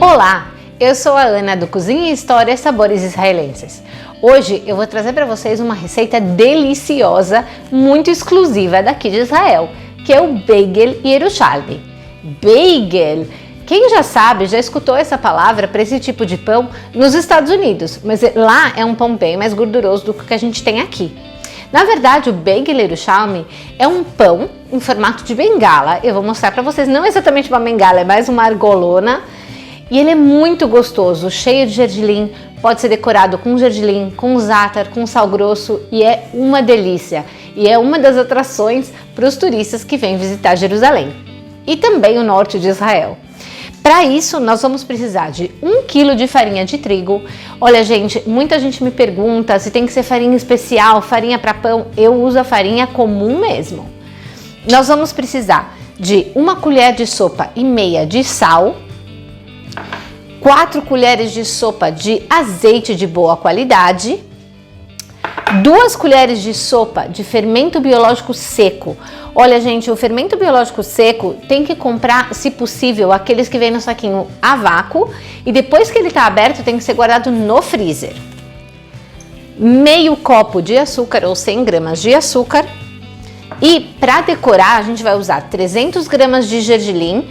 Olá, eu sou a Ana do Cozinha e História Sabores Israelenses. Hoje eu vou trazer para vocês uma receita deliciosa, muito exclusiva daqui de Israel, que é o Bagel Yerushalmi. Bagel! Quem já sabe, já escutou essa palavra para esse tipo de pão nos Estados Unidos, mas lá é um pão bem mais gorduroso do que a gente tem aqui. Na verdade, o Bagel Yerushalmi é um pão em formato de bengala. Eu vou mostrar para vocês, não exatamente uma bengala, é mais uma argolona. E ele é muito gostoso, cheio de gergelim, pode ser decorado com gergelim, com za'atar, com sal grosso e é uma delícia. E é uma das atrações para os turistas que vêm visitar Jerusalém e também o norte de Israel. Para isso, nós vamos precisar de 1 kg de farinha de trigo. Olha, gente, muita gente me pergunta se tem que ser farinha especial, farinha para pão. Eu uso a farinha comum mesmo. Nós vamos precisar de 1,5 colher de sopa de sal, 4 colheres de sopa de azeite de boa qualidade, 2 colheres de sopa de fermento biológico seco. Olha, gente, o fermento biológico seco tem que comprar, se possível, aqueles que vêm no saquinho a vácuo e depois que ele está aberto tem que ser guardado no freezer. Meio copo de açúcar ou 100 gramas de açúcar e para decorar a gente vai usar 300 gramas de gergelim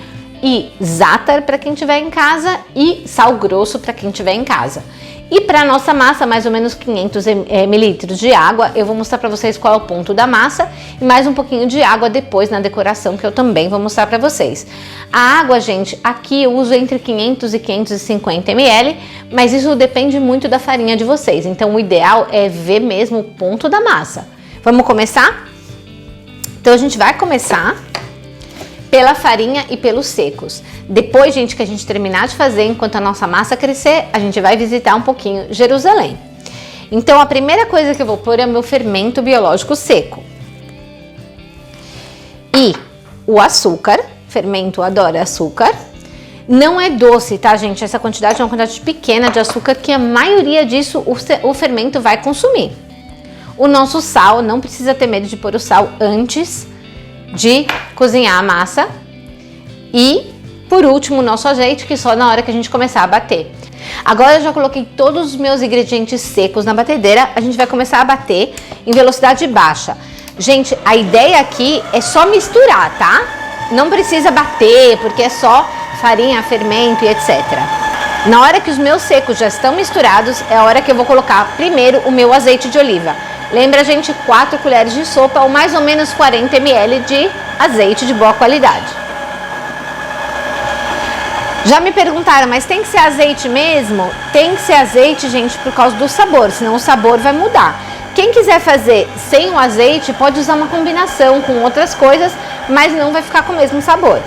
e za'atar para quem tiver em casa e sal grosso para quem tiver em casa. E para nossa massa, mais ou menos 500 ml de água. Eu vou mostrar para vocês qual é o ponto da massa e mais um pouquinho de água depois na decoração que eu também vou mostrar para vocês. A água, gente, aqui eu uso entre 500 e 550 ml, mas isso depende muito da farinha de vocês. Então o ideal é ver mesmo o ponto da massa. Vamos começar? Então a gente vai começar pela farinha e pelos secos. Depois, gente, que a gente terminar de fazer, enquanto a nossa massa crescer, a gente vai visitar um pouquinho Jerusalém. Então, a primeira coisa que eu vou pôr é o meu fermento biológico seco. E o açúcar, fermento adora açúcar. Não é doce, tá, gente? Essa quantidade é uma quantidade pequena de açúcar que a maioria disso o fermento vai consumir. O nosso sal, não precisa ter medo de pôr o sal antes de cozinhar a massa e por último o nosso azeite, que só na hora que a gente começar a bater. Agora eu já coloquei todos os meus ingredientes secos na batedeira, a gente vai começar a bater em velocidade baixa. Gente, a ideia aqui é só misturar, tá? Não precisa bater, porque é só farinha, fermento e etc. Na hora que os meus secos já estão misturados, é a hora que eu vou colocar primeiro o meu azeite de oliva. Lembra, gente, 4 colheres de sopa ou mais ou menos 40 ml de azeite de boa qualidade. Já me perguntaram, mas tem que ser azeite mesmo? Tem que ser azeite, gente, por causa do sabor, senão o sabor vai mudar. Quem quiser fazer sem o azeite pode usar uma combinação com outras coisas, mas não vai ficar com o mesmo sabor.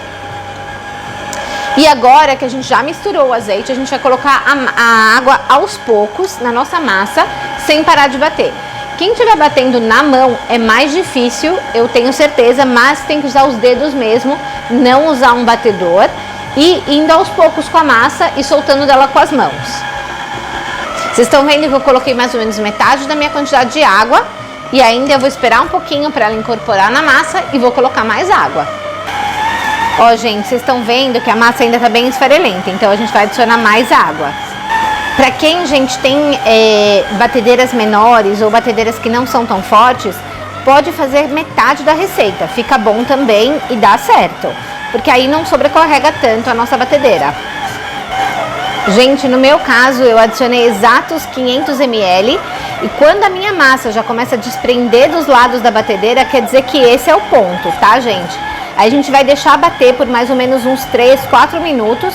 E agora que a gente já misturou o azeite, a gente vai colocar a água aos poucos na nossa massa, sem parar de bater. Quem estiver batendo na mão é mais difícil, eu tenho certeza, mas tem que usar os dedos mesmo, não usar um batedor e indo aos poucos com a massa e soltando dela com as mãos. Vocês estão vendo que eu coloquei mais ou menos metade da minha quantidade de água e ainda eu vou esperar um pouquinho para ela incorporar na massa e vou colocar mais água. Ó, gente, vocês estão vendo que a massa ainda está bem esfarelenta, então a gente vai adicionar mais água. Para quem, gente, tem batedeiras menores ou batedeiras que não são tão fortes, pode fazer metade da receita. Fica bom também e dá certo, porque aí não sobrecarrega tanto a nossa batedeira. Gente, no meu caso, eu adicionei exatos 500 ml e quando a minha massa já começa a desprender dos lados da batedeira, quer dizer que esse é o ponto, tá, gente? Aí a gente vai deixar bater por mais ou menos uns 3, 4 minutos,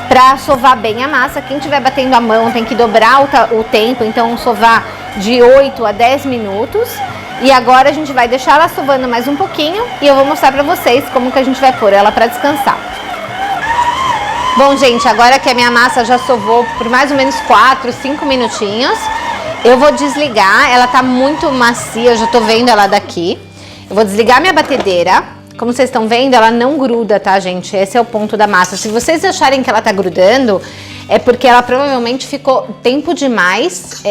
para sovar bem a massa. Quem estiver batendo a mão tem que dobrar o tempo, então sovar de 8 a 10 minutos. E agora a gente vai deixar ela sovando mais um pouquinho e eu vou mostrar para vocês como que a gente vai pôr ela para descansar. Bom, gente, agora que a minha massa já sovou por mais ou menos 4, 5 minutinhos, eu vou desligar. Ela tá muito macia, eu já tô vendo ela daqui. Eu vou desligar minha batedeira. Como vocês estão vendo, ela não gruda, tá, gente? Esse é o ponto da massa. Se vocês acharem que ela tá grudando, é porque ela provavelmente ficou tempo demais,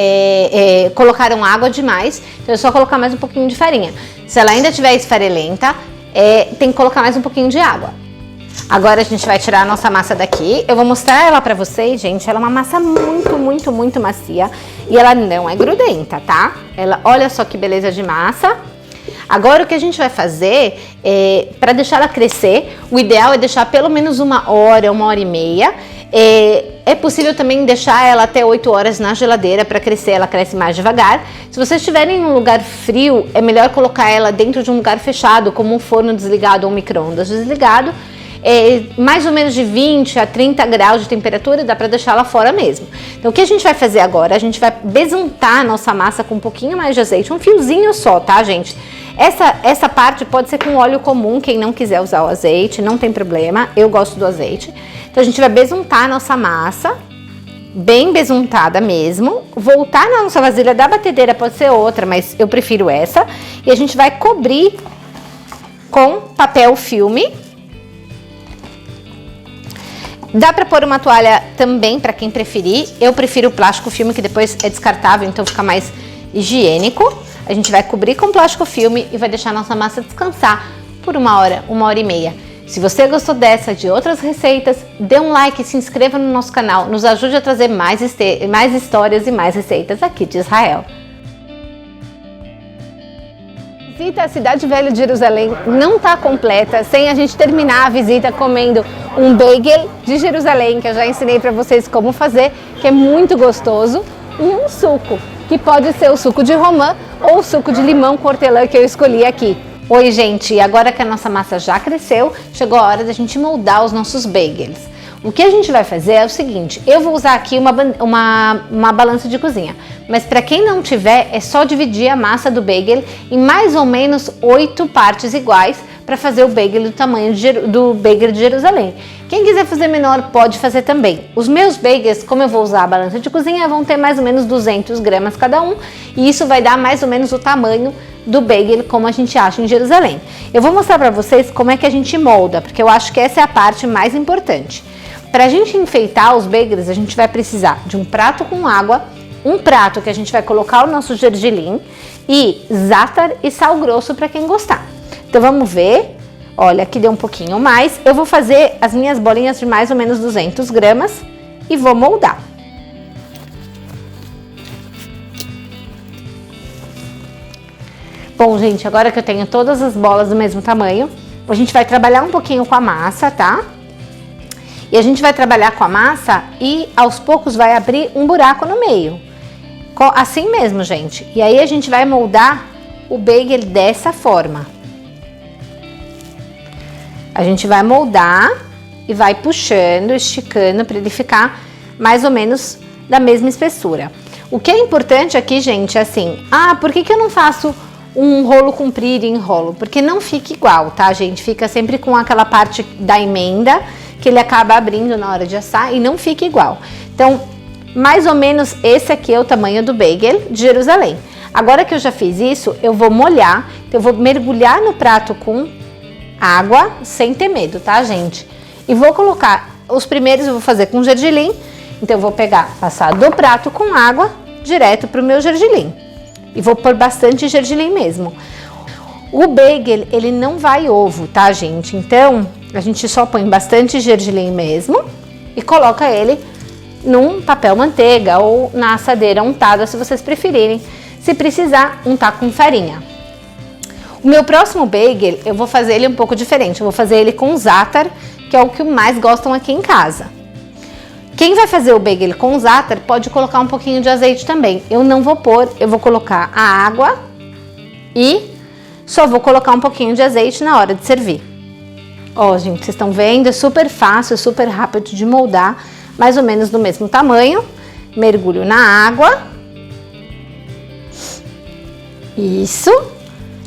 colocaram água demais. Então é só colocar mais um pouquinho de farinha. Se ela ainda estiver esfarelenta, tem que colocar mais um pouquinho de água. Agora a gente vai tirar a nossa massa daqui. Eu vou mostrar ela pra vocês, gente. Ela é uma massa muito macia. E ela não é grudenta, tá? Olha só que beleza de massa. Agora o que a gente vai fazer, para deixar ela crescer, o ideal é deixar pelo menos 1 hora, 1 hora e meia. É possível também deixar ela até 8 horas na geladeira para crescer, ela cresce mais devagar. Se vocês estiverem em um lugar frio, é melhor colocar ela dentro de um lugar fechado, como um forno desligado ou um micro-ondas desligado. Mais ou menos de 20 a 30 graus de temperatura, dá para deixar ela fora mesmo. Então o que a gente vai fazer agora? A gente vai besuntar a nossa massa com um pouquinho mais de azeite, um fiozinho só, tá, gente? Essa parte pode ser com óleo comum, quem não quiser usar o azeite, não tem problema, eu gosto do azeite. Então a gente vai besuntar a nossa massa, bem besuntada mesmo, voltar na nossa vasilha da batedeira, pode ser outra, mas eu prefiro essa, e a gente vai cobrir com papel filme. Dá pra pôr uma toalha também, pra quem preferir. Eu prefiro o plástico filme, que depois é descartável, então fica mais higiênico. A gente vai cobrir com plástico filme e vai deixar a nossa massa descansar por 1 hora, 1 hora e meia. Se você gostou dessa, de outras receitas, dê um like, se inscreva no nosso canal, nos ajude a trazer mais histórias e mais receitas aqui de Israel. A visita à Cidade Velha de Jerusalém não está completa sem a gente terminar a visita comendo um bagel de Jerusalém, que eu já ensinei para vocês como fazer, que é muito gostoso, e um suco, que pode ser o suco de romã ou o suco de limão com hortelã que eu escolhi aqui. Oi, gente, e agora que a nossa massa já cresceu, chegou a hora da gente moldar os nossos bagels. O que a gente vai fazer é o seguinte, eu vou usar aqui uma balança de cozinha, mas para quem não tiver, é só dividir a massa do bagel em mais ou menos 8 partes iguais para fazer o bagel do tamanho do bagel de Jerusalém. Quem quiser fazer menor pode fazer também. Os meus bagels, como eu vou usar a balança de cozinha, vão ter mais ou menos 200 gramas cada um, e isso vai dar mais ou menos o tamanho do bagel como a gente acha em Jerusalém. Eu vou mostrar para vocês como é que a gente molda, porque eu acho que essa é a parte mais importante. Para a gente enfeitar os bagels, a gente vai precisar de um prato com água, um prato que a gente vai colocar o nosso gergelim e zátar e sal grosso para quem gostar. Então vamos ver, olha, aqui deu um pouquinho mais. Eu vou fazer as minhas bolinhas de mais ou menos 200 gramas e vou moldar. Bom, gente, agora que eu tenho todas as bolas do mesmo tamanho, a gente vai trabalhar um pouquinho com a massa, tá? E a gente vai trabalhar com a massa e aos poucos vai abrir um buraco no meio. Assim mesmo, gente. E aí a gente vai moldar o bagel dessa forma. A gente vai moldar e vai puxando, esticando para ele ficar mais ou menos da mesma espessura. O que é importante aqui, gente, é assim, por que eu não faço um rolo comprido e enrolo? Porque não fica igual, tá, gente? Fica sempre com aquela parte da emenda que ele acaba abrindo na hora de assar e não fica igual. Então, mais ou menos esse aqui é o tamanho do bagel de Jerusalém. Agora que eu já fiz isso, eu vou molhar, então eu vou mergulhar no prato com água, sem ter medo, tá, gente? E vou colocar, os primeiros eu vou fazer com gergelim, então eu vou passar do prato com água, direto pro meu gergelim. E vou pôr bastante gergelim mesmo. O bagel, ele não vai ovo, tá, gente? Então, a gente só põe bastante gergelim mesmo e coloca ele num papel manteiga ou na assadeira untada, se vocês preferirem. Se precisar, untar com farinha. O meu próximo bagel, eu vou fazer ele um pouco diferente. Eu vou fazer ele com zátar, que é o que mais gostam aqui em casa. Quem vai fazer o bagel com zátar pode colocar um pouquinho de azeite também. Eu não vou pôr, eu vou colocar a água e só vou colocar um pouquinho de azeite na hora de servir. Ó, gente, vocês estão vendo? É super fácil, super rápido de moldar, mais ou menos do mesmo tamanho. Mergulho na água. Isso.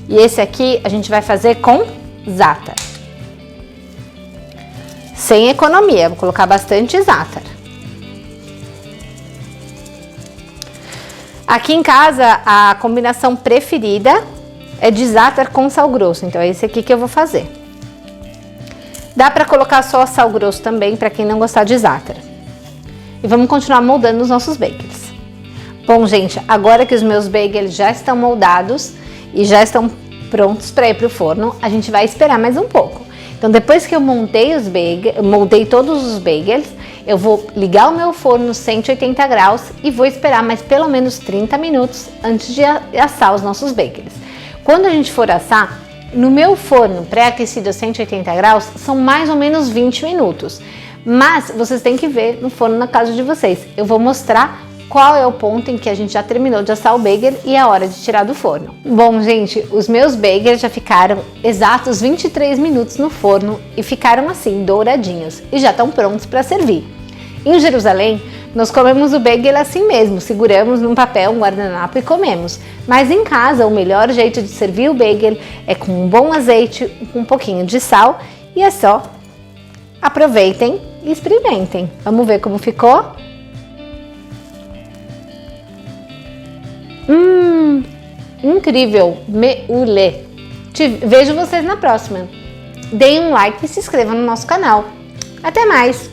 E esse aqui a gente vai fazer com zátar. Sem economia, vou colocar bastante zátar. Aqui em casa, a combinação preferida é de zátar com sal grosso, então é esse aqui que eu vou fazer. Dá para colocar só sal grosso também, para quem não gostar de zátar. E vamos continuar moldando os nossos bagels. Bom, gente, agora que os meus bagels já estão moldados e já estão prontos para ir para o forno, a gente vai esperar mais um pouco. Então, depois que eu montei montei todos os bagels, eu vou ligar o meu forno 180 graus e vou esperar mais pelo menos 30 minutos antes de assar os nossos bagels. Quando a gente for assar, no meu forno pré-aquecido a 180 graus, são mais ou menos 20 minutos. Mas vocês têm que ver no forno na casa de vocês. Eu vou mostrar qual é o ponto em que a gente já terminou de assar o bagel e a hora de tirar do forno. Bom, gente, os meus bagels já ficaram exatos 23 minutos no forno e ficaram assim, douradinhos, e já estão prontos para servir. Em Jerusalém, nós comemos o bagel assim mesmo, seguramos num papel, um guardanapo e comemos. Mas em casa, o melhor jeito de servir o bagel é com um bom azeite, com um pouquinho de sal, e é só. Aproveitem e experimentem. Vamos ver como ficou? Incrível! Meulé! Vejo vocês na próxima. Deem um like e se inscrevam no nosso canal. Até mais!